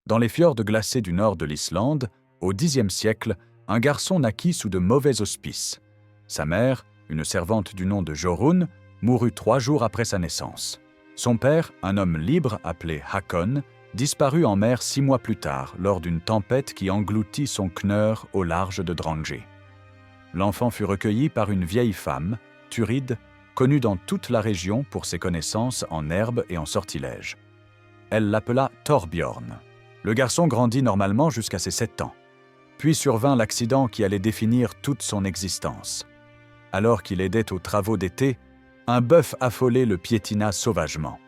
Dans les fjords glacés du nord de l'Islande, au Xe siècle, un garçon naquit sous de mauvais auspices. Sa mère, une servante du nom de Jorunn, mourut 3 jours après sa naissance. Son père, un homme libre appelé Hakon, disparut en mer 6 mois plus tard lors d'une tempête qui engloutit son kneur au large de Drangey. L'enfant fut recueilli par une vieille femme, Thurid, connue dans toute la région pour ses connaissances en herbe et en sortilèges. Elle l'appela Thorbjorn. Le garçon grandit normalement jusqu'à ses 7 ans. Puis survint l'accident qui allait définir toute son existence. Alors qu'il aidait aux travaux d'été, un bœuf affolé le piétina sauvagement.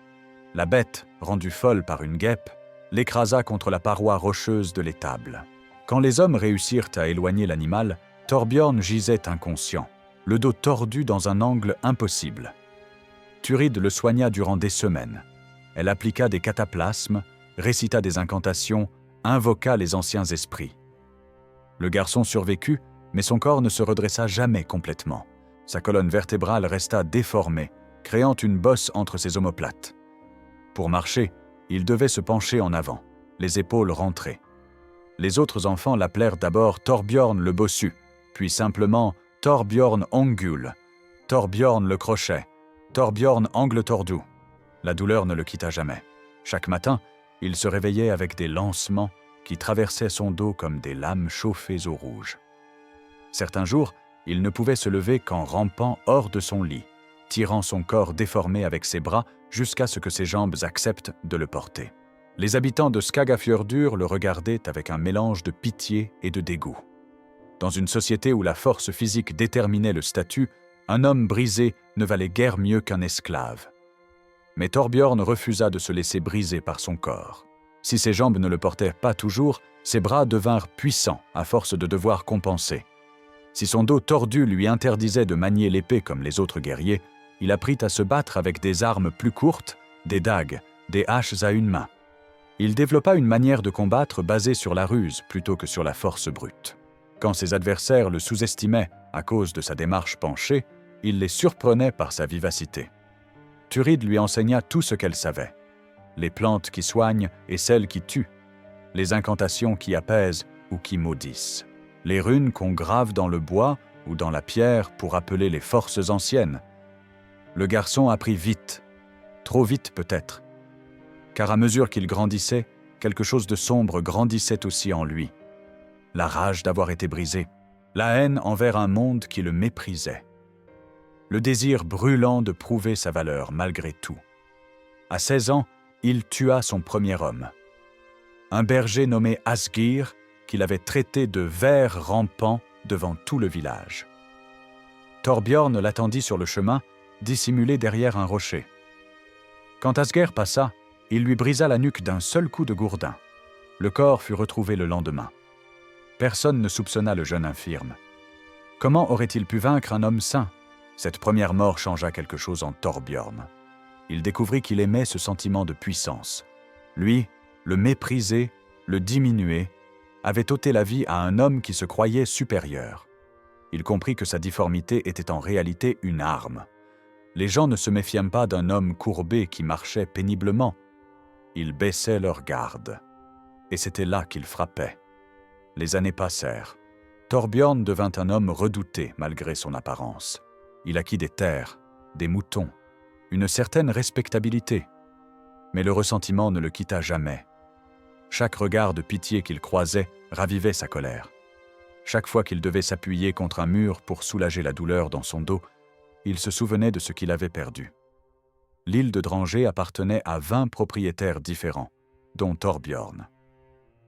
La bête, rendue folle par une guêpe, l'écrasa contre la paroi rocheuse de l'étable. Quand les hommes réussirent à éloigner l'animal, Thorbjorn gisait inconscient, le dos tordu dans un angle impossible. Thurid le soigna durant des semaines. Elle appliqua des cataplasmes, récita des incantations, invoqua les anciens esprits. Le garçon survécut, mais son corps ne se redressa jamais complètement. Sa colonne vertébrale resta déformée, créant une bosse entre ses omoplates. Pour marcher, il devait se pencher en avant, les épaules rentrées. Les autres enfants l'appelèrent d'abord Thorbjorn le bossu, puis simplement Thorbjorn Ongul, Thorbjorn le crochet, Thorbjorn angle tordu. La douleur ne le quitta jamais. Chaque matin, il se réveillait avec des lancements qui traversaient son dos comme des lames chauffées au rouge. Certains jours, il ne pouvait se lever qu'en rampant hors de son lit, tirant son corps déformé avec ses bras jusqu'à ce que ses jambes acceptent de le porter. Les habitants de Skagafjörður le regardaient avec un mélange de pitié et de dégoût. Dans une société où la force physique déterminait le statut, un homme brisé ne valait guère mieux qu'un esclave. Mais Thorbjorn refusa de se laisser briser par son corps. Si ses jambes ne le portaient pas toujours, ses bras devinrent puissants à force de devoir compenser. Si son dos tordu lui interdisait de manier l'épée comme les autres guerriers, il apprit à se battre avec des armes plus courtes, des dagues, des haches à une main. Il développa une manière de combattre basée sur la ruse plutôt que sur la force brute. Quand ses adversaires le sous-estimaient à cause de sa démarche penchée, il les surprenait par sa vivacité. Thurid lui enseigna tout ce qu'elle savait. Les plantes qui soignent et celles qui tuent, les incantations qui apaisent ou qui maudissent, les runes qu'on grave dans le bois ou dans la pierre pour appeler les forces anciennes. Le garçon apprit vite, trop vite peut-être, car à mesure qu'il grandissait, quelque chose de sombre grandissait aussi en lui. La rage d'avoir été brisé, la haine envers un monde qui le méprisait, le désir brûlant de prouver sa valeur malgré tout. À 16 ans, il tua son premier homme, un berger nommé Asgir, qu'il avait traité de ver rampant devant tout le village. Thorbjorn l'attendit sur le chemin, dissimulé derrière un rocher. Quand Asgir passa, il lui brisa la nuque d'un seul coup de gourdin. Le corps fut retrouvé le lendemain. Personne ne soupçonna le jeune infirme. Comment aurait-il pu vaincre un homme sain? Cette première mort changea quelque chose en Thorbjorn. Il découvrit qu'il aimait ce sentiment de puissance. Lui, le mépriser, le diminuer, avait ôté la vie à un homme qui se croyait supérieur. Il comprit que sa difformité était en réalité une arme. Les gens ne se méfiaient pas d'un homme courbé qui marchait péniblement. Ils baissaient leur garde. Et c'était là qu'ils frappaient. Les années passèrent. Thorbjorn devint un homme redouté malgré son apparence. Il acquit des terres, des moutons, une certaine respectabilité. Mais le ressentiment ne le quitta jamais. Chaque regard de pitié qu'il croisait ravivait sa colère. Chaque fois qu'il devait s'appuyer contre un mur pour soulager la douleur dans son dos, il se souvenait de ce qu'il avait perdu. L'île de Drangey appartenait à 20 propriétaires différents, dont Thorbjorn.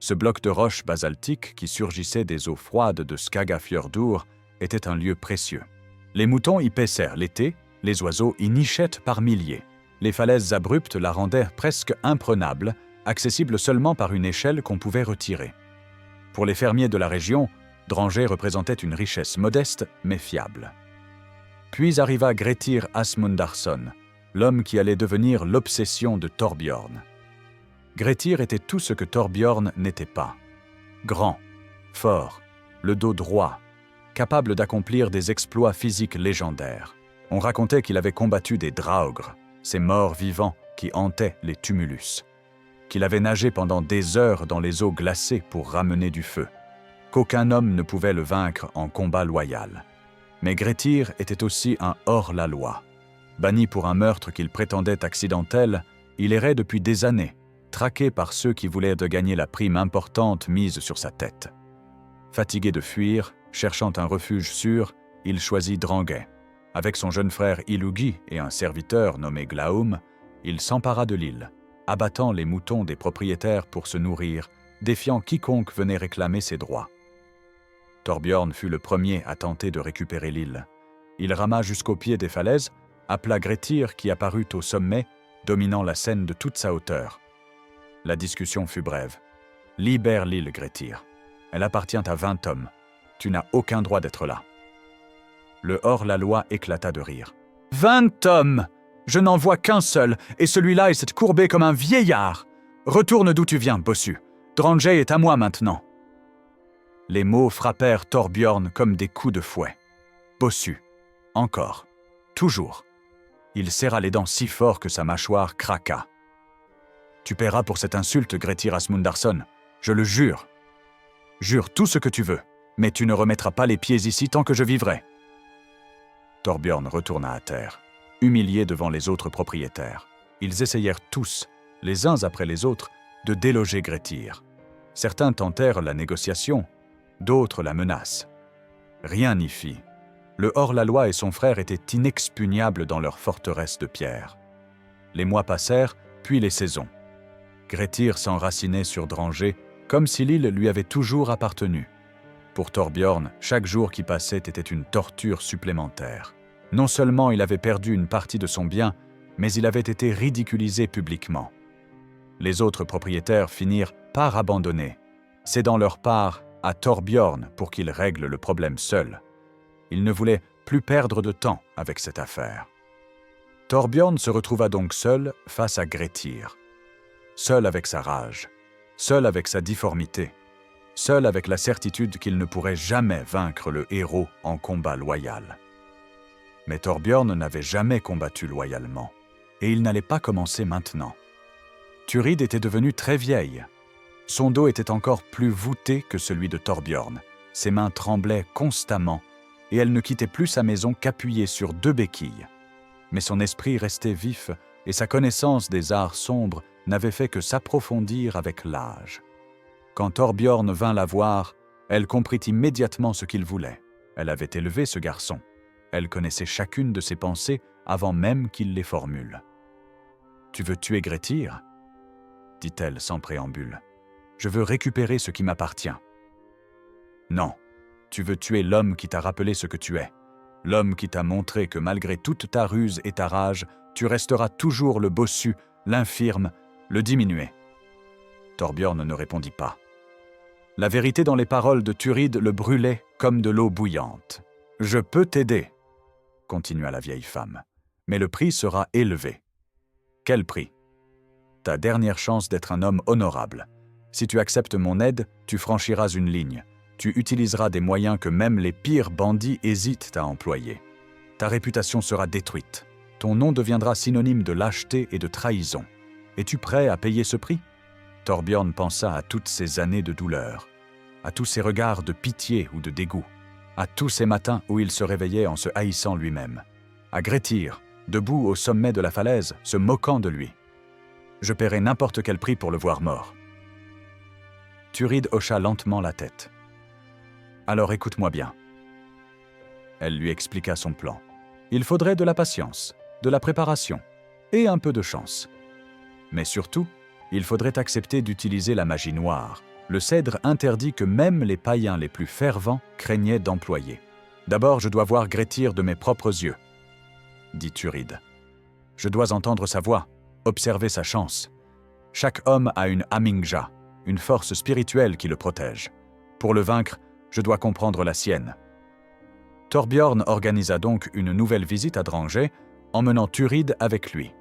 Ce bloc de roches basaltiques qui surgissait des eaux froides de Skagafjörður était un lieu précieux. Les moutons y paissèrent l'été, les oiseaux y nichaient par milliers. Les falaises abruptes la rendaient presque imprenable, accessible seulement par une échelle qu'on pouvait retirer. Pour les fermiers de la région, Drangey représentait une richesse modeste mais fiable. Puis arriva Grettir Asmundarson, l'homme qui allait devenir l'obsession de Thorbjorn. Grettir était tout ce que Thorbjorn n'était pas. Grand, fort, le dos droit, capable d'accomplir des exploits physiques légendaires. On racontait qu'il avait combattu des draugr, ces morts vivants qui hantaient les tumulus. qu'il avait nagé pendant des heures dans les eaux glacées pour ramener du feu, qu'aucun homme ne pouvait le vaincre en combat loyal. Mais Grettir était aussi un hors-la-loi. Banni pour un meurtre qu'il prétendait accidentel, il errait depuis des années, traqué par ceux qui voulaient de gagner la prime importante mise sur sa tête. Fatigué de fuir, cherchant un refuge sûr, il choisit Drangai. Avec son jeune frère Illugi et un serviteur nommé Glaum, il s'empara de l'île, abattant les moutons des propriétaires pour se nourrir, défiant quiconque venait réclamer ses droits. Thorbjorn fut le premier à tenter de récupérer l'île. Il rama jusqu'au pied des falaises, appela Grettir qui apparut au sommet, dominant la scène de toute sa hauteur. La discussion fut brève. « Libère l'île, Grettir. Elle appartient à 20 hommes. Tu n'as aucun droit d'être là. » Le hors-la-loi éclata de rire. « 20 hommes! Je n'en vois qu'un seul, et celui-là est courbé comme un vieillard. Retourne d'où tu viens, bossu. Drangai est à moi maintenant. » Les mots frappèrent Thorbjorn comme des coups de fouet. Bossu. Encore. Toujours. Il serra les dents si fort que sa mâchoire craqua. « Tu paieras pour cette insulte, Grettir Asmundarsson. Je le jure. Jure tout ce que tu veux, mais tu ne remettras pas les pieds ici tant que je vivrai. » Thorbjorn retourna à terre, humilié devant les autres propriétaires. Ils essayèrent tous, les uns après les autres, de déloger Grettir. Certains tentèrent la négociation, d'autres la menacent. Rien n'y fit. Le hors-la-loi et son frère étaient inexpugnables dans leur forteresse de pierre. Les mois passèrent, puis les saisons. Grettir s'enracinait sur Drangai, comme si l'île lui avait toujours appartenu. Pour Thorbjorn, chaque jour qui passait était une torture supplémentaire. Non seulement il avait perdu une partie de son bien, mais il avait été ridiculisé publiquement. Les autres propriétaires finirent par abandonner, cédant leur part à Thorbjorn pour qu'il règle le problème seul. Il ne voulait plus perdre de temps avec cette affaire. Thorbjorn se retrouva donc seul face à Grettir. Seul avec sa rage, seul avec sa difformité, seul avec la certitude qu'il ne pourrait jamais vaincre le héros en combat loyal. Mais Thorbjorn n'avait jamais combattu loyalement, et il n'allait pas commencer maintenant. Thurid était devenue très vieille. Son dos était encore plus voûté que celui de Thorbjorn. Ses mains tremblaient constamment, et elle ne quittait plus sa maison qu'appuyée sur 2 béquilles. Mais son esprit restait vif, et sa connaissance des arts sombres n'avait fait que s'approfondir avec l'âge. Quand Thorbjorn vint la voir, elle comprit immédiatement ce qu'il voulait. Elle avait élevé ce garçon. Elle connaissait chacune de ses pensées avant même qu'il les formule. « Tu veux tuer Grettir ?» dit-elle sans préambule. « Je veux récupérer ce qui m'appartient. » « Non, tu veux tuer l'homme qui t'a rappelé ce que tu es, l'homme qui t'a montré que malgré toute ta ruse et ta rage, tu resteras toujours le bossu, l'infirme, le diminué. » Thorbjorn ne répondit pas. La vérité dans les paroles de Thurid le brûlait comme de l'eau bouillante. « Je peux t'aider, » continua la vieille femme, « mais le prix sera élevé. » « Quel prix ? » ?»« Ta dernière chance d'être un homme honorable. Si tu acceptes mon aide, tu franchiras une ligne. Tu utiliseras des moyens que même les pires bandits hésitent à employer. Ta réputation sera détruite. Ton nom deviendra synonyme de lâcheté et de trahison. Es-tu prêt à payer ce prix ? Thorbjorn pensa à toutes ces années de douleur, à tous ces regards de pitié ou de dégoût, à tous ces matins où il se réveillait en se haïssant lui-même, à Grettir, debout au sommet de la falaise, se moquant de lui. Je paierai n'importe quel prix pour le voir mort. Thurid hocha lentement la tête. Alors écoute-moi bien. Elle lui expliqua son plan. Il faudrait de la patience, de la préparation et un peu de chance. Mais surtout, il faudrait accepter d'utiliser la magie noire, le cèdre interdit que même les païens les plus fervents craignaient d'employer. D'abord, je dois voir Grettir de mes propres yeux, dit Thurid. Je dois entendre sa voix, observer sa chance. Chaque homme a une Amingja, une force spirituelle qui le protège. Pour le vaincre, je dois comprendre la sienne. Thorbjorn organisa donc une nouvelle visite à Drangai, emmenant Thurid avec lui.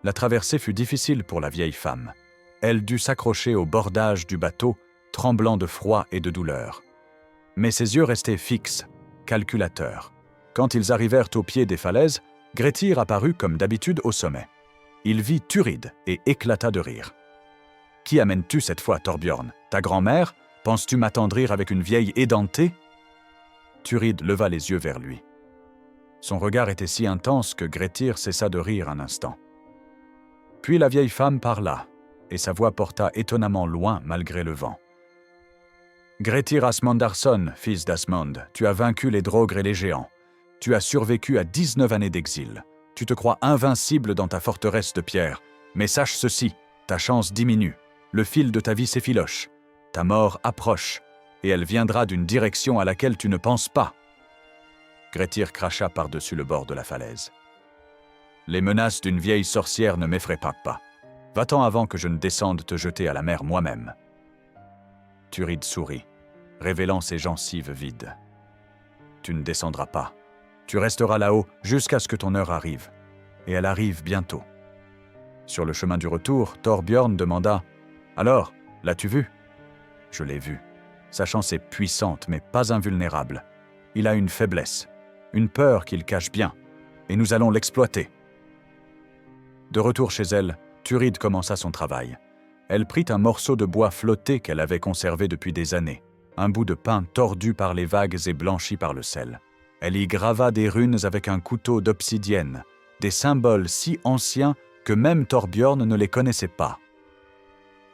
La traversée fut difficile pour la vieille femme. Elle dut s'accrocher au bordage du bateau, tremblant de froid et de douleur. Mais ses yeux restaient fixes, calculateurs. Quand ils arrivèrent au pied des falaises, Grettir apparut comme d'habitude au sommet. Il vit Thurid et éclata de rire. Qui amènes-tu cette fois, Thorbjorn? Ta grand-mère? Penses-tu m'attendrir avec une vieille édentée » Thurid leva les yeux vers lui. Son regard était si intense que Grettir cessa de rire un instant. Puis la vieille femme parla, et sa voix porta étonnamment loin malgré le vent. « Grettir Asmondarsson, fils d'Asmond, tu as vaincu les Draugr et les géants. Tu as survécu à 19 années d'exil. Tu te crois invincible dans ta forteresse de pierre. Mais sache ceci, ta chance diminue. Le fil de ta vie s'effiloche. Ta mort approche, et elle viendra d'une direction à laquelle tu ne penses pas. » Grettir cracha par-dessus le bord de la falaise. « Les menaces d'une vieille sorcière ne m'effraient pas. Va-t'en avant que je ne descende te jeter à la mer moi-même. » Thurid sourit, révélant ses gencives vides. « Tu ne descendras pas. Tu resteras là-haut jusqu'à ce que ton heure arrive. Et elle arrive bientôt. » Sur le chemin du retour, Thorbjorn demanda « Alors, l'as-tu vu ?» « Je l'ai vu. Sa chance est puissante, mais pas invulnérable. Il a une faiblesse, une peur qu'il cache bien, et nous allons l'exploiter. » De retour chez elle, Thurid commença son travail. Elle prit un morceau de bois flotté qu'elle avait conservé depuis des années, un bout de pin tordu par les vagues et blanchi par le sel. Elle y grava des runes avec un couteau d'obsidienne, des symboles si anciens que même Thorbjorn ne les connaissait pas.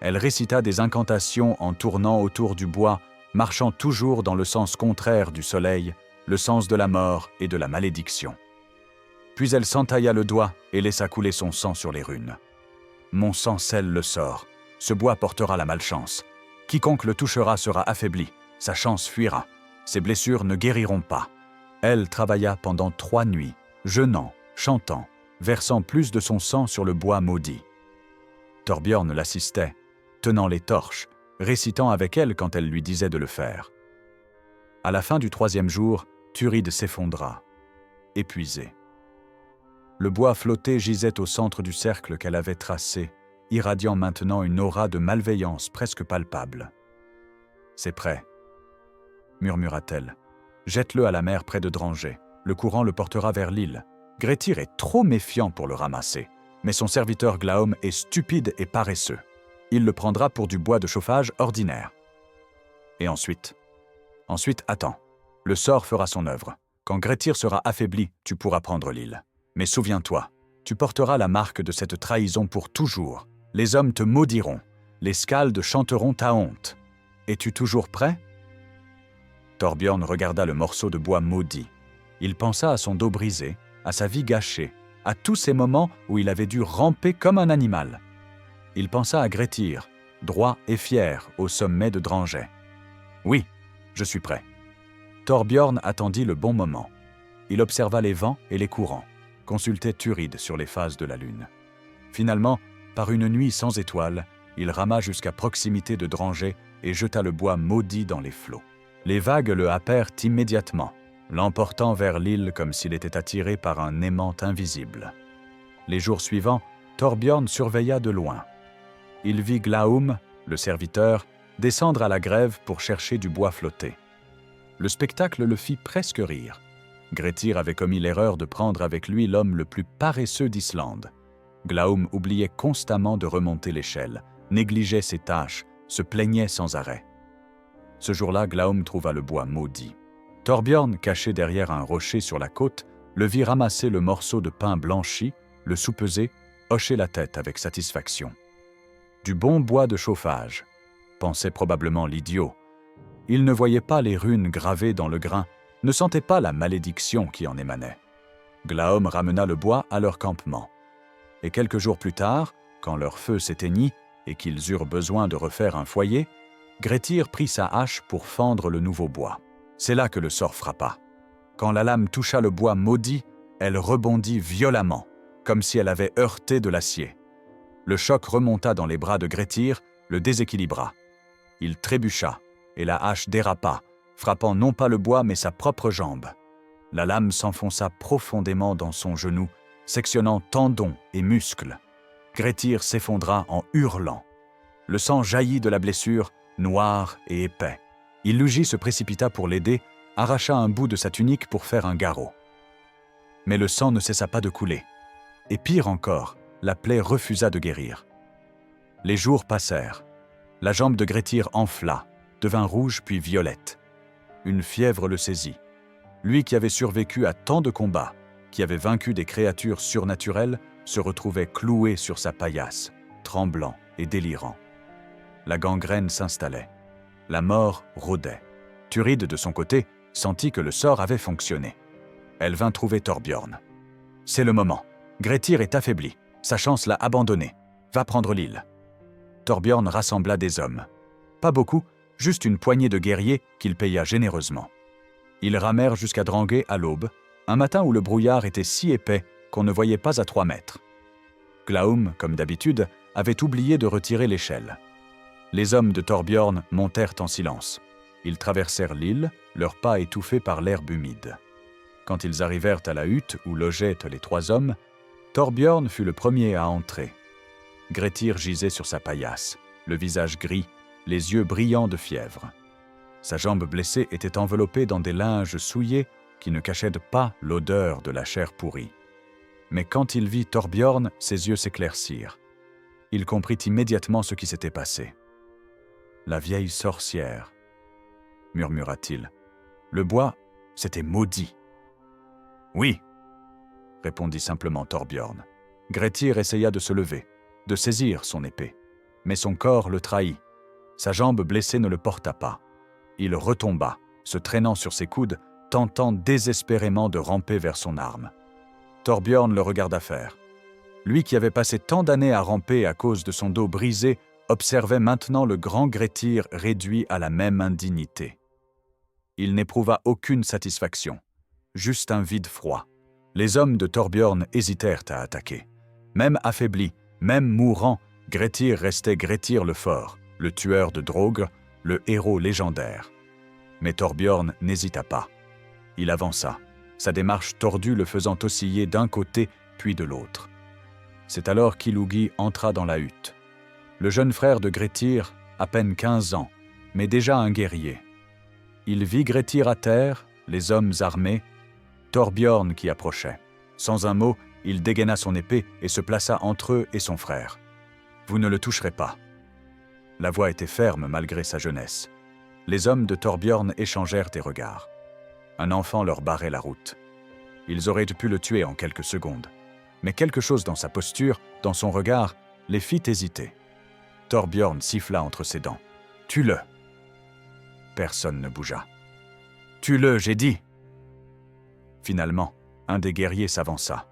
Elle récita des incantations en tournant autour du bois, marchant toujours dans le sens contraire du soleil, le sens de la mort et de la malédiction. Puis elle s'entailla le doigt et laissa couler son sang sur les runes. « Mon sang scelle le sort. Ce bois portera la malchance. Quiconque le touchera sera affaibli. Sa chance fuira. Ses blessures ne guériront pas. » Elle travailla pendant 3 nuits, jeûnant, chantant, versant plus de son sang sur le bois maudit. Thorbjorn l'assistait, tenant les torches, récitant avec elle quand elle lui disait de le faire. À la fin du 3e jour, Thurid s'effondra, épuisé. Le bois flotté gisait au centre du cercle qu'elle avait tracé, irradiant maintenant une aura de malveillance presque palpable. « C'est prêt, » murmura-t-elle. « Jette-le à la mer près de Drangey. Le courant le portera vers l'île. Grettir est trop méfiant pour le ramasser, mais son serviteur Glaum est stupide et paresseux. Il le prendra pour du bois de chauffage ordinaire. Et ensuite, attends. Le sort fera son œuvre. Quand Grettir sera affaibli, tu pourras prendre l'île. Mais souviens-toi, tu porteras la marque de cette trahison pour toujours. Les hommes te maudiront. Les Skaldes chanteront ta honte. Es-tu toujours prêt ?» Thorbjorn regarda le morceau de bois maudit. Il pensa à son dos brisé, à sa vie gâchée, à tous ces moments où il avait dû ramper comme un animal. Il pensa à Grettir, droit et fier au sommet de Drangey. « Oui, je suis prêt. » Thorbjorn attendit le bon moment. Il observa les vents et les courants, consultait Thurid sur les phases de la lune. Finalement, par une nuit sans étoiles, il rama jusqu'à proximité de Drangey et jeta le bois maudit dans les flots. Les vagues le happèrent immédiatement, l'emportant vers l'île comme s'il était attiré par un aimant invisible. Les jours suivants, Thorbjorn surveilla de loin. Il vit Glaum, le serviteur, descendre à la grève pour chercher du bois flotté. Le spectacle le fit presque rire. Grettir avait commis l'erreur de prendre avec lui l'homme le plus paresseux d'Islande. Glaum oubliait constamment de remonter l'échelle, négligeait ses tâches, se plaignait sans arrêt. Ce jour-là, Glaum trouva le bois maudit. Thorbjorn, caché derrière un rocher sur la côte, le vit ramasser le morceau de pain blanchi, le soupeser, hocher la tête avec satisfaction. Du bon bois de chauffage, pensait probablement l'idiot. Il ne voyait pas les runes gravées dans le grain, ne sentait pas la malédiction qui en émanait. Glaum ramena le bois à leur campement. Et quelques jours plus tard, quand leur feu s'éteignit et qu'ils eurent besoin de refaire un foyer, Grettir prit sa hache pour fendre le nouveau bois. C'est là que le sort frappa. Quand la lame toucha le bois maudit, elle rebondit violemment, comme si elle avait heurté de l'acier. Le choc remonta dans les bras de Grettir, le déséquilibra. Il trébucha, et la hache dérapa, frappant non pas le bois mais sa propre jambe. La lame s'enfonça profondément dans son genou, sectionnant tendons et muscles. Grettir s'effondra en hurlant. Le sang jaillit de la blessure, noir et épais. Illugi se précipita pour l'aider, arracha un bout de sa tunique pour faire un garrot. Mais le sang ne cessa pas de couler. Et pire encore, la plaie refusa de guérir. Les jours passèrent. La jambe de Grettir enfla, devint rouge puis violette. Une fièvre le saisit. Lui qui avait survécu à tant de combats, qui avait vaincu des créatures surnaturelles, se retrouvait cloué sur sa paillasse, tremblant et délirant. La gangrène s'installait. La mort rôdait. Thuride, de son côté, sentit que le sort avait fonctionné. Elle vint trouver Thorbjorn. « C'est le moment. Grettir est affaibli. Sa chance l'a abandonné. Va prendre l'île. » Thorbjorn rassembla des hommes. Pas beaucoup, juste une poignée de guerriers qu'il paya généreusement. Ils ramèrent jusqu'à Drangey à l'aube, un matin où le brouillard était si épais qu'on ne voyait pas à 3 mètres. Glaum, comme d'habitude, avait oublié de retirer l'échelle. Les hommes de Thorbjorn montèrent en silence. Ils traversèrent l'île, leurs pas étouffés par l'herbe humide. Quand ils arrivèrent à la hutte où logeaient les 3 hommes, Thorbjorn fut le premier à entrer. Grettir gisait sur sa paillasse, le visage gris, les yeux brillants de fièvre. Sa jambe blessée était enveloppée dans des linges souillés qui ne cachaient pas l'odeur de la chair pourrie. Mais quand il vit Thorbjorn, ses yeux s'éclaircirent. Il comprit immédiatement ce qui s'était passé. « La vieille sorcière », murmura-t-il. « Le bois, c'était maudit. »« Oui », répondit simplement Thorbjorn. Grettir essaya de se lever, de saisir son épée. Mais son corps le trahit. Sa jambe blessée ne le porta pas. Il retomba, se traînant sur ses coudes, tentant désespérément de ramper vers son arme. Thorbjorn le regarda faire. Lui qui avait passé tant d'années à ramper à cause de son dos brisé, observait maintenant le grand Grettir réduit à la même indignité. Il n'éprouva aucune satisfaction, juste un vide froid. Les hommes de Thorbjorn hésitèrent à attaquer. Même affaibli, même mourant, Grettir restait Grettir le fort, le tueur de Draugr, le héros légendaire. Mais Thorbjorn n'hésita pas. Il avança, sa démarche tordue le faisant osciller d'un côté puis de l'autre. C'est alors qu'Illugi entra dans la hutte. Le jeune frère de Grettir, à peine 15 ans, mais déjà un guerrier. Il vit Grettir à terre, les hommes armés, Thorbjorn qui approchait. Sans un mot, il dégaina son épée et se plaça entre eux et son frère. « Vous ne le toucherez pas. » La voix était ferme malgré sa jeunesse. Les hommes de Thorbjorn échangèrent des regards. Un enfant leur barrait la route. Ils auraient pu le tuer en quelques secondes. Mais quelque chose dans sa posture, dans son regard, les fit hésiter. Thorbjorn siffla entre ses dents. « Tue-le » Personne ne bougea. « Tue-le, j'ai dit !» Finalement, un des guerriers s'avança.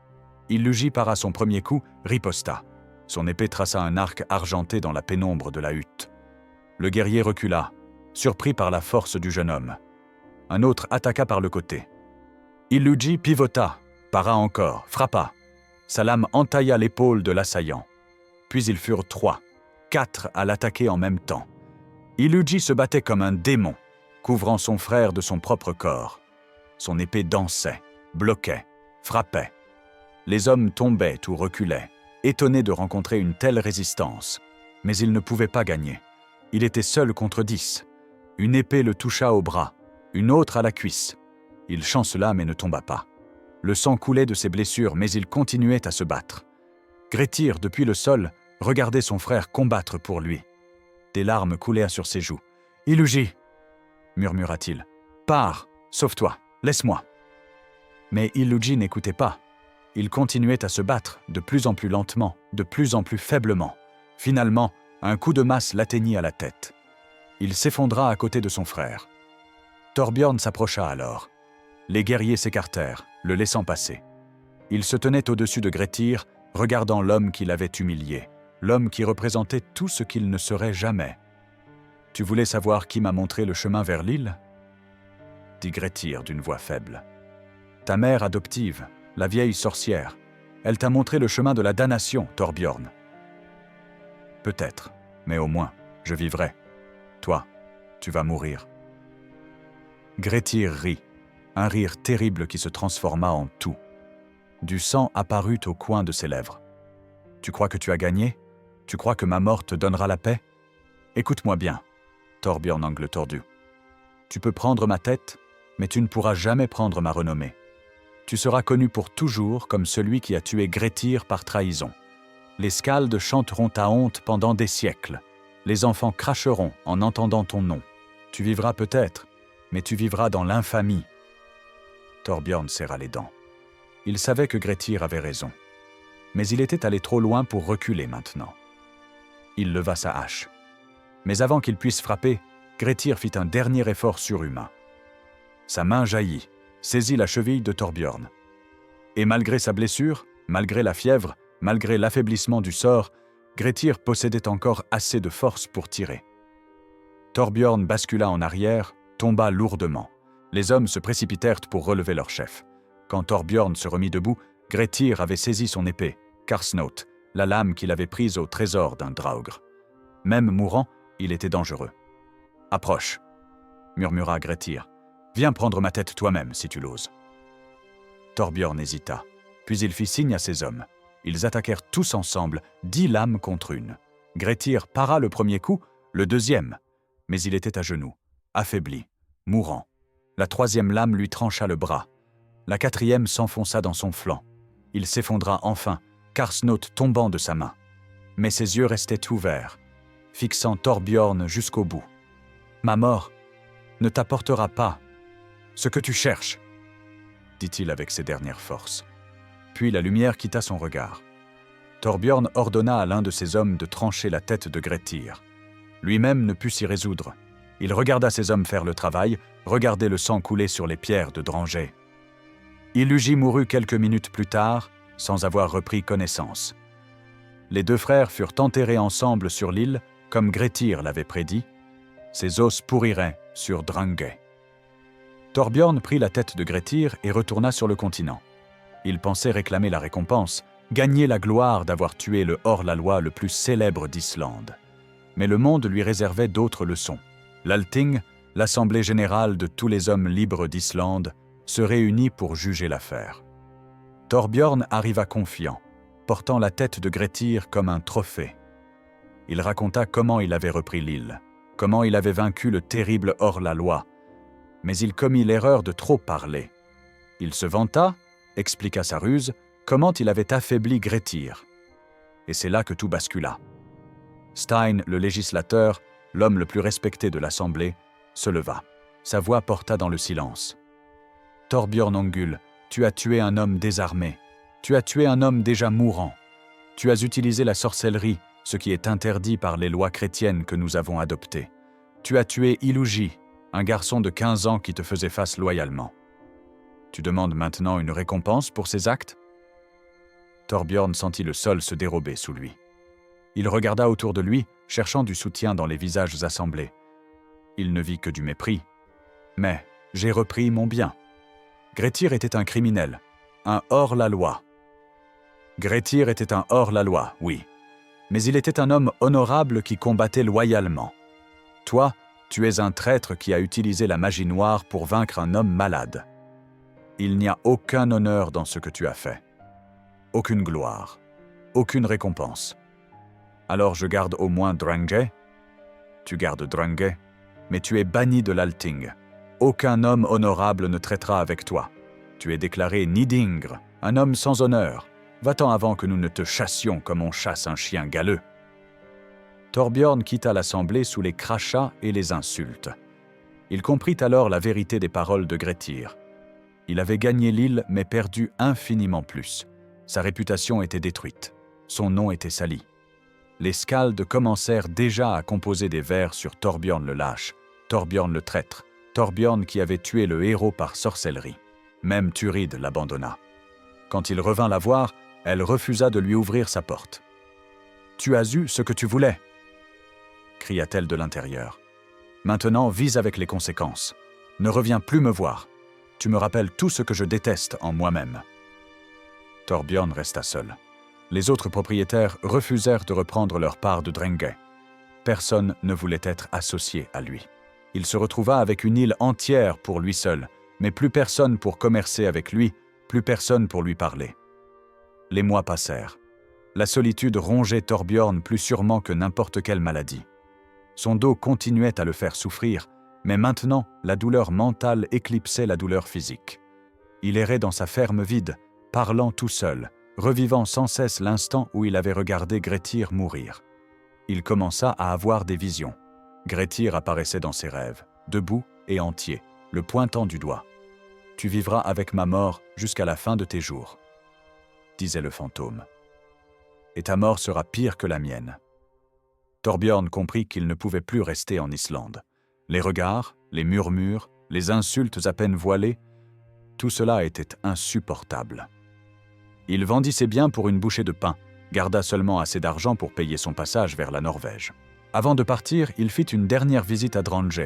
Illugi para son premier coup, riposta. Son épée traça un arc argenté dans la pénombre de la hutte. Le guerrier recula, surpris par la force du jeune homme. Un autre attaqua par le côté. Illugi pivota, para encore, frappa. Sa lame entailla l'épaule de l'assaillant. Puis ils furent 3, 4 à l'attaquer en même temps. Illugi se battait comme un démon, couvrant son frère de son propre corps. Son épée dansait, bloquait, frappait. Les hommes tombaient ou reculaient, étonnés de rencontrer une telle résistance. Mais il ne pouvait pas gagner. Il était seul contre 10. Une épée le toucha au bras, une autre à la cuisse. Il chancela mais ne tomba pas. Le sang coulait de ses blessures, mais il continuait à se battre. Grettir, depuis le sol, regardait son frère combattre pour lui. Des larmes coulèrent sur ses joues. « Illugi !» murmura-t-il. « Pars, sauve-toi, laisse-moi !» Mais Illugi n'écoutait pas. Il continuait à se battre, de plus en plus lentement, de plus en plus faiblement. Finalement, un coup de masse l'atteignit à la tête. Il s'effondra à côté de son frère. Thorbjorn s'approcha alors. Les guerriers s'écartèrent, le laissant passer. Il se tenait au-dessus de Grettir, regardant l'homme qui l'avait humilié, l'homme qui représentait tout ce qu'il ne serait jamais. « Tu voulais savoir qui m'a montré le chemin vers l'île » dit Grettir d'une voix faible. « Ta mère adoptive, la vieille sorcière, elle t'a montré le chemin de la damnation, Thorbjorn. » « Peut-être, mais au moins, je vivrai. Toi, tu vas mourir. » Grettir rit, un rire terrible qui se transforma en tout. Du sang apparut au coin de ses lèvres. « Tu crois que tu as gagné ? Tu crois que ma mort te donnera la paix ? Écoute-moi bien, Thorbjorn Angle tordu. Tu peux prendre ma tête, mais tu ne pourras jamais prendre ma renommée. Tu seras connu pour toujours comme celui qui a tué Grettir par trahison. Les skaldes chanteront ta honte pendant des siècles. Les enfants cracheront en entendant ton nom. Tu vivras peut-être, mais tu vivras dans l'infamie. » Thorbjorn serra les dents. Il savait que Grettir avait raison. Mais il était allé trop loin pour reculer maintenant. Il leva sa hache. Mais avant qu'il puisse frapper, Grettir fit un dernier effort surhumain. Sa main jaillit, saisit la cheville de Thorbjorn. Et malgré sa blessure, malgré la fièvre, malgré l'affaiblissement du sort, Grettir possédait encore assez de force pour tirer. Thorbjorn bascula en arrière, tomba lourdement. Les hommes se précipitèrent pour relever leur chef. Quand Thorbjorn se remit debout, Grettir avait saisi son épée, Karsnoth, la lame qu'il avait prise au trésor d'un draugr. Même mourant, il était dangereux. « Approche » murmura Grettir. « Viens prendre ma tête toi-même, si tu l'oses. » Thorbjorn hésita, puis il fit signe à ses hommes. Ils attaquèrent tous ensemble, 10 lames contre une. Grettir para le premier coup, le deuxième, mais il était à genoux, affaibli, mourant. La troisième lame lui trancha le bras. La quatrième s'enfonça dans son flanc. Il s'effondra enfin, Karsnoth tombant de sa main. Mais ses yeux restaient ouverts, fixant Thorbjorn jusqu'au bout. « Ma mort ne t'apportera pas ce que tu cherches, » dit-il avec ses dernières forces. Puis la lumière quitta son regard. Thorbjorn ordonna à l'un de ses hommes de trancher la tête de Grettir. Lui-même ne put s'y résoudre. Il regarda ses hommes faire le travail, regarder le sang couler sur les pierres de Drangey. Illugi mourut quelques minutes plus tard, sans avoir repris connaissance. Les 2 frères furent enterrés ensemble sur l'île, comme Grettir l'avait prédit. Ses os pourriraient sur Drangey. Thorbjorn prit la tête de Grettir et retourna sur le continent. Il pensait réclamer la récompense, gagner la gloire d'avoir tué le hors-la-loi le plus célèbre d'Islande. Mais le monde lui réservait d'autres leçons. L'Althing, l'assemblée générale de tous les hommes libres d'Islande, se réunit pour juger l'affaire. Thorbjorn arriva confiant, portant la tête de Grettir comme un trophée. Il raconta comment il avait repris l'île, comment il avait vaincu le terrible hors-la-loi, mais il commit l'erreur de trop parler. Il se vanta, expliqua sa ruse, comment il avait affaibli Grettir. Et c'est là que tout bascula. Stein, le législateur, l'homme le plus respecté de l'Assemblée, se leva. Sa voix porta dans le silence. « Thorbjorn Ongul, tu as tué un homme désarmé. Tu as tué un homme déjà mourant. Tu as utilisé la sorcellerie, ce qui est interdit par les lois chrétiennes que nous avons adoptées. Tu as tué Illugi, un garçon de 15 ans qui te faisait face loyalement. Tu demandes maintenant une récompense pour ces actes ?» Thorbjorn sentit le sol se dérober sous lui. Il regarda autour de lui, cherchant du soutien dans les visages assemblés. Il ne vit que du mépris. « Mais j'ai repris mon bien. Grettir était un criminel, un hors-la-loi. Grettir était un hors-la-loi, oui. Mais il était un homme honorable qui combattait loyalement. Toi, tu es un traître qui a utilisé la magie noire pour vaincre un homme malade. Il n'y a aucun honneur dans ce que tu as fait. Aucune gloire, aucune récompense. Alors je garde au moins Drangey. Tu gardes Drangey, mais tu es banni de l'Althing. Aucun homme honorable ne traitera avec toi. Tu es déclaré Nidingr, un homme sans honneur. Va-t'en avant que nous ne te chassions comme on chasse un chien galeux. » Thorbjorn quitta l'assemblée sous les crachats et les insultes. Il comprit alors la vérité des paroles de Grettir. Il avait gagné l'île, mais perdu infiniment plus. Sa réputation était détruite. Son nom était sali. Les skaldes commencèrent déjà à composer des vers sur Thorbjorn le lâche, Thorbjorn le traître, Thorbjorn qui avait tué le héros par sorcellerie. Même Thurid l'abandonna. Quand il revint la voir, elle refusa de lui ouvrir sa porte. « Tu as eu ce que tu voulais !» cria-t-elle de l'intérieur. « Maintenant, vis avec les conséquences. Ne reviens plus me voir. Tu me rappelles tout ce que je déteste en moi-même. » Thorbjorn resta seul. Les autres propriétaires refusèrent de reprendre leur part de Drangey. Personne ne voulait être associé à lui. Il se retrouva avec une île entière pour lui seul, mais plus personne pour commercer avec lui, plus personne pour lui parler. Les mois passèrent. La solitude rongeait Thorbjorn plus sûrement que n'importe quelle maladie. Son dos continuait à le faire souffrir, mais maintenant, la douleur mentale éclipsait la douleur physique. Il errait dans sa ferme vide, parlant tout seul, revivant sans cesse l'instant où il avait regardé Grettir mourir. Il commença à avoir des visions. Grettir apparaissait dans ses rêves, debout et entier, le pointant du doigt. « Tu vivras avec ma mort jusqu'à la fin de tes jours », disait le fantôme. « Et ta mort sera pire que la mienne. » Thorbjörn comprit qu'il ne pouvait plus rester en Islande. Les regards, les murmures, les insultes à peine voilées, tout cela était insupportable. Il vendit ses biens pour une bouchée de pain, garda seulement assez d'argent pour payer son passage vers la Norvège. Avant de partir, il fit une dernière visite à Drange.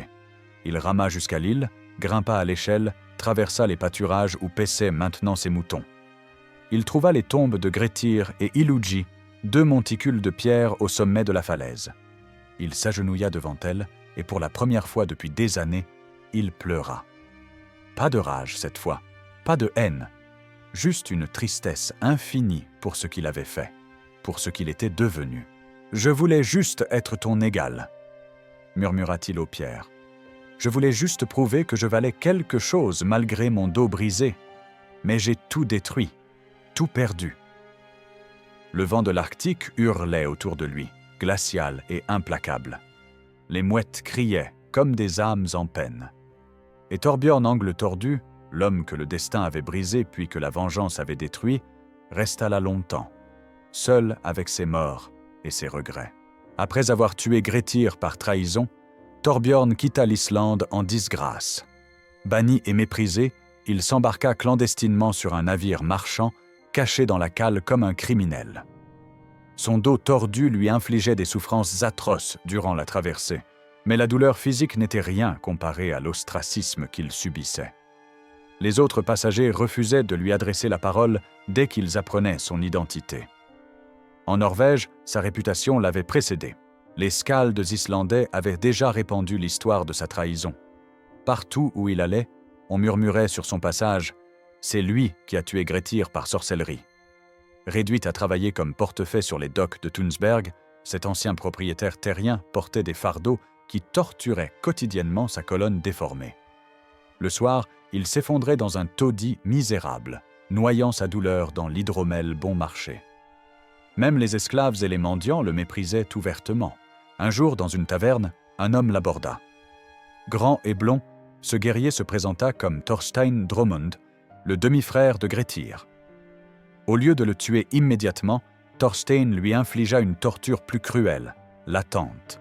Il rama jusqu'à l'île, grimpa à l'échelle, traversa les pâturages où paissaient maintenant ses moutons. Il trouva les tombes de Grettir et Illugi, 2 monticules de pierre au sommet de la falaise. Il s'agenouilla devant elles et pour la première fois depuis des années, il pleura. Pas de rage cette fois, pas de haine, juste une tristesse infinie pour ce qu'il avait fait, pour ce qu'il était devenu. « Je voulais juste être ton égal », murmura-t-il aux pierres. « Je voulais juste prouver que je valais quelque chose malgré mon dos brisé. Mais j'ai tout détruit, tout perdu. » Le vent de l'Arctique hurlait autour de lui, glacial et implacable. Les mouettes criaient comme des âmes en peine. Et Thorbjörn Angle tordu, l'homme que le destin avait brisé puis que la vengeance avait détruit, resta là longtemps, seul avec ses morts et ses regrets. Après avoir tué Grettir par trahison, Thorbjörn quitta l'Islande en disgrâce. Banni et méprisé, il s'embarqua clandestinement sur un navire marchand, caché dans la cale comme un criminel. Son dos tordu lui infligeait des souffrances atroces durant la traversée, mais la douleur physique n'était rien comparée à l'ostracisme qu'il subissait. Les autres passagers refusaient de lui adresser la parole dès qu'ils apprenaient son identité. En Norvège, sa réputation l'avait précédé. Les skalds islandais avaient déjà répandu l'histoire de sa trahison. Partout où il allait, on murmurait sur son passage « C'est lui qui a tué Grettir par sorcellerie ». Réduit à travailler comme portefaix sur les docks de Tunsberg, cet ancien propriétaire terrien portait des fardeaux qui torturaient quotidiennement sa colonne déformée. Le soir, il s'effondrait dans un taudis misérable, noyant sa douleur dans l'hydromel bon marché. Même les esclaves et les mendiants le méprisaient ouvertement. Un jour, dans une taverne, un homme l'aborda. Grand et blond, ce guerrier se présenta comme Thorstein Dromund, le demi-frère de Grettir. Au lieu de le tuer immédiatement, Thorstein lui infligea une torture plus cruelle, l'attente.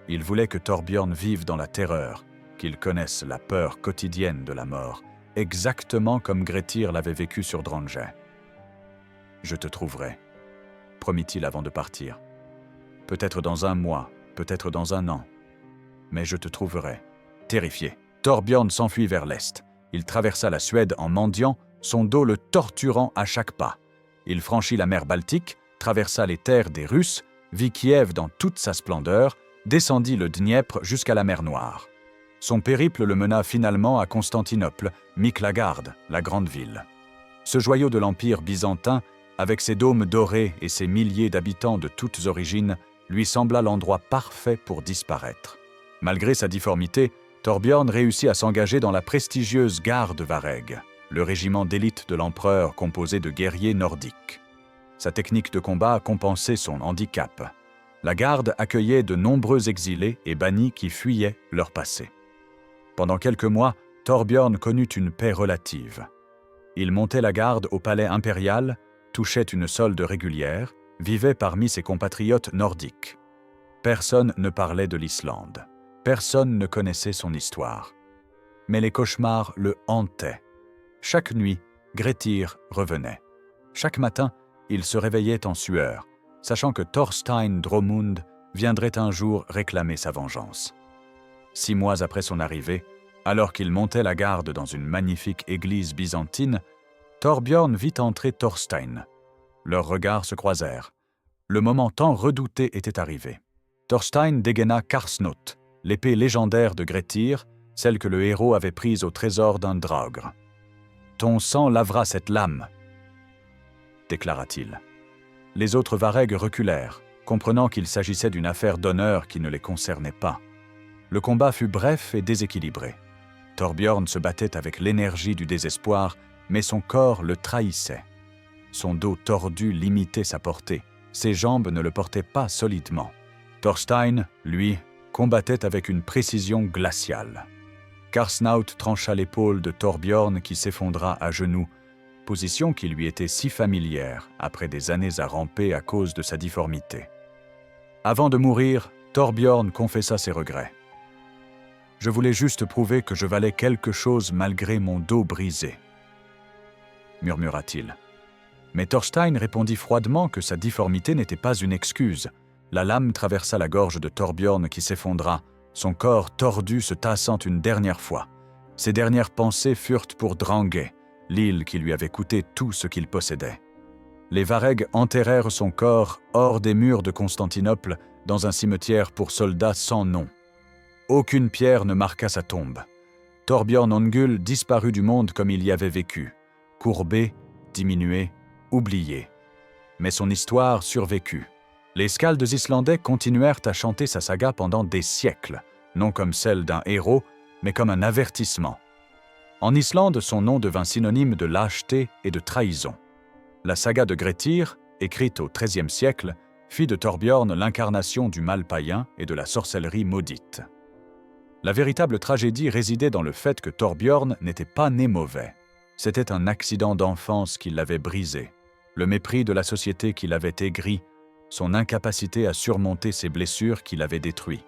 Il voulait que Thorbjörn vive dans la terreur, qu'il connaisse la peur quotidienne de la mort, exactement comme Grettir l'avait vécu sur Drange. « Je te trouverai », promit-il avant de partir. « Peut-être dans 1 mois, peut-être dans 1 an, mais je te trouverai. » Terrifié, Thorbjörn s'enfuit vers l'est. Il traversa la Suède en mendiant, son dos le torturant à chaque pas. Il franchit la mer Baltique, traversa les terres des Russes, vit Kiev dans toute sa splendeur, descendit le Dniepr jusqu'à la mer Noire. Son périple le mena finalement à Constantinople, Miklagard, la grande ville. Ce joyau de l'Empire byzantin, avec ses dômes dorés et ses milliers d'habitants de toutes origines, lui sembla l'endroit parfait pour disparaître. Malgré sa difformité, Thorbjörn réussit à s'engager dans la prestigieuse Garde Vareg, le régiment d'élite de l'empereur composé de guerriers nordiques. Sa technique de combat compensait son handicap. La garde accueillait de nombreux exilés et bannis qui fuyaient leur passé. Pendant quelques mois, Thorbjörn connut une paix relative. Il montait la garde au palais impérial, touchait une solde régulière, vivait parmi ses compatriotes nordiques. Personne ne parlait de l'Islande. Personne ne connaissait son histoire. Mais les cauchemars le hantaient. Chaque nuit, Grettir revenait. Chaque matin, il se réveillait en sueur, sachant que Thorstein Dromund viendrait un jour réclamer sa vengeance. 6 mois après son arrivée, alors qu'il montait la garde dans une magnifique église byzantine, Thorbjörn vit entrer Thorstein. Leurs regards se croisèrent. Le moment tant redouté était arrivé. Thorstein dégaina Karsnot, l'épée légendaire de Grettir, celle que le héros avait prise au trésor d'un draugr. « Ton sang lavera cette lame », déclara-t-il. Les autres Vareg reculèrent, comprenant qu'il s'agissait d'une affaire d'honneur qui ne les concernait pas. Le combat fut bref et déséquilibré. Thorbjörn se battait avec l'énergie du désespoir, mais son corps le trahissait. Son dos tordu limitait sa portée. Ses jambes ne le portaient pas solidement. Thorstein, lui, combattait avec une précision glaciale. Karsnaut trancha l'épaule de Thorbjorn qui s'effondra à genoux, position qui lui était si familière après des années à ramper à cause de sa difformité. Avant de mourir, Thorbjorn confessa ses regrets. « Je voulais juste prouver que je valais quelque chose malgré mon dos brisé, » murmura-t-il. Mais Thorstein répondit froidement que sa difformité n'était pas une excuse. La lame traversa la gorge de Thorbjorn qui s'effondra, son corps tordu se tassant une dernière fois. Ses dernières pensées furent pour Drangey, l'île qui lui avait coûté tout ce qu'il possédait. Les Varegs enterrèrent son corps hors des murs de Constantinople dans un cimetière pour soldats sans nom. Aucune pierre ne marqua sa tombe. Thorbjorn Ongul disparut du monde comme il y avait vécu, courbé, diminué, oublié. Mais son histoire survécut. Les skaldes islandais continuèrent à chanter sa saga pendant des siècles, non comme celle d'un héros, mais comme un avertissement. En Islande, son nom devint synonyme de lâcheté et de trahison. La saga de Grettir, écrite au XIIIe siècle, fit de Thorbjorn l'incarnation du mal païen et de la sorcellerie maudite. La véritable tragédie résidait dans le fait que Thorbjorn n'était pas né mauvais. C'était un accident d'enfance qui l'avait brisé, le mépris de la société qui l'avait aigri, son incapacité à surmonter ses blessures qui l'avaient détruit.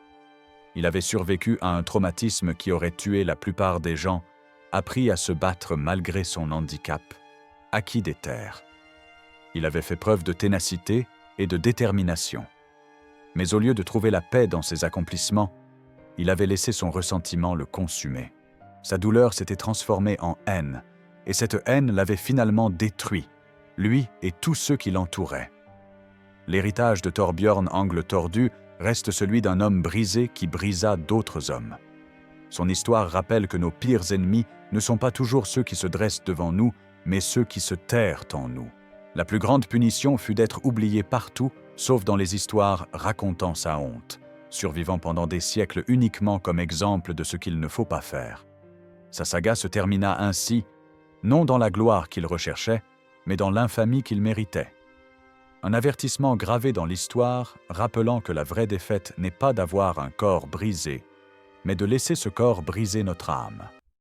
Il avait survécu à un traumatisme qui aurait tué la plupart des gens, appris à se battre malgré son handicap, acquis des terres. Il avait fait preuve de ténacité et de détermination. Mais au lieu de trouver la paix dans ses accomplissements, il avait laissé son ressentiment le consumer. Sa douleur s'était transformée en haine, et cette haine l'avait finalement détruit, lui et tous ceux qui l'entouraient. L'héritage de Thorbjorn Angle Tordu reste celui d'un homme brisé qui brisa d'autres hommes. Son histoire rappelle que nos pires ennemis ne sont pas toujours ceux qui se dressent devant nous, mais ceux qui se terrent en nous. La plus grande punition fut d'être oublié partout, sauf dans les histoires racontant sa honte, survivant pendant des siècles uniquement comme exemple de ce qu'il ne faut pas faire. Sa saga se termina ainsi, non dans la gloire qu'il recherchait, mais dans l'infamie qu'il méritait. Un avertissement gravé dans l'histoire rappelant que la vraie défaite n'est pas d'avoir un corps brisé, mais de laisser ce corps briser notre âme.